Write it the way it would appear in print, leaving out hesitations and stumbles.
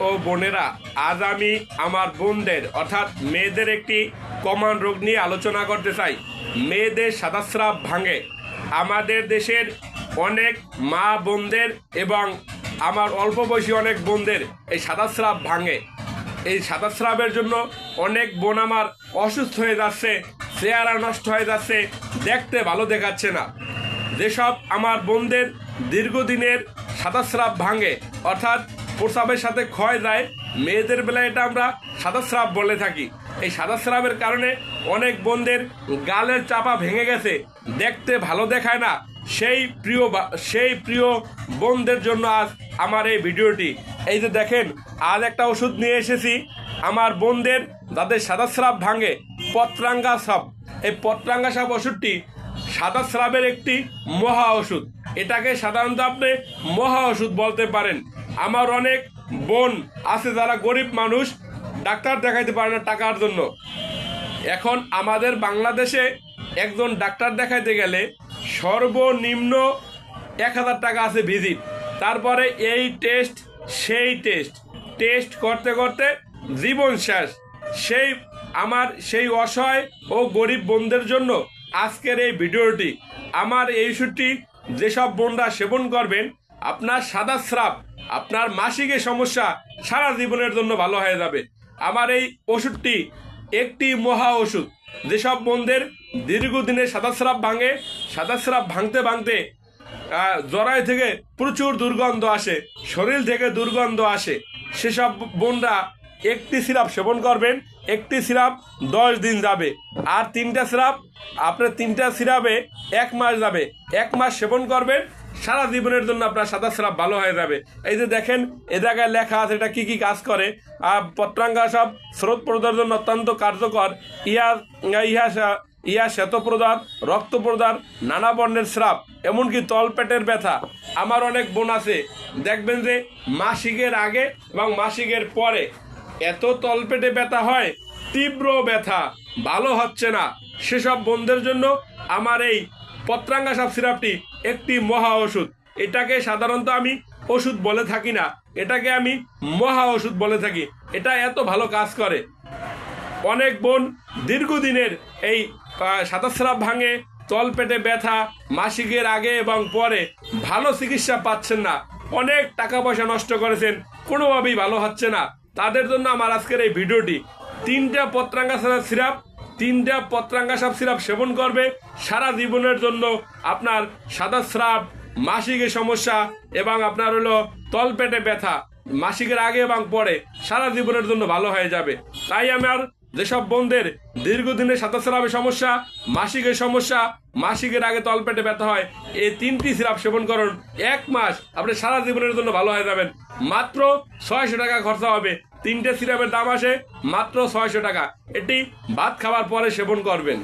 ও বোনেরা, আজ আমি আমার বোনদের অর্থাৎ মেয়েদের একটি কমন রোগ নিয়ে আলোচনা করতে চাই। মেয়েদের সাদাস্রাব ভাঙে। আমাদের দেশের অনেক মা বোনদের এবং আমার অল্প বয়সী অনেক বোনদের এই সাদাস্রাব ভাঙে। এই সাদাস্রাবের জন্য অনেক বোন আমার অসুস্থ হয়ে যাচ্ছে, চেহারা নষ্ট হয়ে যাচ্ছে, দেখতে ভালো দেখাচ্ছে না। যেসব আমার বোনদের দীর্ঘদিনের সাদাস্রাব ভাঙে অর্থাৎ প্রস্রাবের সাথে ক্ষয় যায়, মেয়েদের বেলায় এটা আমরা সাদাস্রাব বলে থাকি। এই সাদাস্রাবের কারণে অনেক বোনদের গালের চাপা ভেঙে গেছে, দেখতে ভালো দেখায় না। সেই প্রিয় বোনদের জন্য আজ আমার এই ভিডিওটি। এই যে দেখেন, আজ একটা ওষুধ নিয়ে এসেছি আমার বোনদের যাদের সাদাস্রাব ভাঙে, পত্রাঙ্গা সাপ। এই পত্রাঙ্গা সাপ ওষুধটি সাদাস্রাবের একটি মহা ওষুধ। এটাকে সাধারণত আপনি মহা ওষুধ বলতে পারেন। আমার অনেক বোন আছে যারা গরিব মানুষ, ডাক্তার দেখাইতে পারে না টাকার জন্য। এখন আমাদের বাংলাদেশে একজন ডাক্তার দেখাইতে গেলে সর্বনিম্ন 1000 টাকা আছে ভিজিট। তারপরে এই টেস্ট সেই টেস্ট করতে করতে জীবন শেষ। সেই অসহায় ও গরিব বোনদের জন্য আজকের এই ভিডিওটি। আমার এই ওষুধটি যেসব বোনরা সেবন করবেন, আপনার সাদাস্রাব, আপনার মাসিকের সমস্যা সারা জীবনের জন্য ভালো হয়ে যাবে। আমার এই ওষুধটি একটি মহা ওষুধ। যেসব বোনদের দীর্ঘদিনের সাদাস্রাব ভাঙে, সাদাস্রাব ভাঙতে ভাঙতে জরায়ু থেকে প্রচুর দুর্গন্ধ আসে, শরীর থেকে দুর্গন্ধ আসে, সেসব বোনরা একটি সিরাপ সেবন করবেন। একটি সিরাপ 10 দিন যাবে, আর 3টা সিরাপ আপনার 3টা সিরাপে 1 মাস যাবে। 1 মাস সেবন করবেন, সারা জীবনের জন্য আপনার সাদাস্রাব ভালো হয়ে যাবে। এই যে দেখেন, এ জায়গায় লেখা আছে এটা কি কাজ করে। পত্রাঙ্গা সাপ স্রোত প্রদানের জন্য অত্যন্ত কার্যকর। ইহা শ্বেত প্রদান, রক্ত প্রদান, নানা বর্ণের স্রাব, এমনকি তলপেটের ব্যথা। আমার অনেক বোন আছে, দেখবেন যে মাসিকের আগে এবং মাসিকের পরে এত তলপেটে ব্যথা হয়, তীব্র ব্যথা, ভালো হচ্ছে না। সেসব বোনদের জন্য আমার এই পত্রাঙ্গা সাপ সিরাপটি একটি মহা ওষুধ। এটাকে সাধারণত আমি ওষুধ বলে থাকি না, এটাকে আমি মহা ওষুধ বলে থাকি। এটা এত ভালো কাজ করে। অনেক বোন দীর্ঘদিনের এই সাদাস্রাব ভাঙে, তলপেটে ব্যথা, মাসিকের আগে এবং পরে ভালো চিকিৎসা পাচ্ছেন না, অনেক টাকা পয়সা নষ্ট করেছেন, কোনোভাবেই ভালো হচ্ছে না। তাদের জন্য আমার আজকের এই ভিডিওটি। 3টা পত্রাঙ্গা সাপ সিরাপ সেবন করবে, সারা জীবনের জন্য আপনার সাদাস্রাব, মাসিকের সমস্যা এবং আপনার হলো তলপেটে ব্যথা মাসিকের আগে এবং পরে সারা জীবনের জন্য ভালো হয়ে যাবে। তাই আমার যেসব বোনদের দীর্ঘদিনের সাদাস্রাবের সমস্যা, মাসিকের সমস্যা, মাসিকের আগে তলপেটে ব্যথা হয়, এই 3টি সিরাপ সেবন করুন। 1 মাস আপনি সারা জীবনের জন্য ভালো হয়ে যাবেন। মাত্র 600 টাকা খরচা হবে। 3টে সিরাপের দাম আসে মাত্র 600 টাকা। এটি ভাত খাওয়ার পরে সেবন করবেন।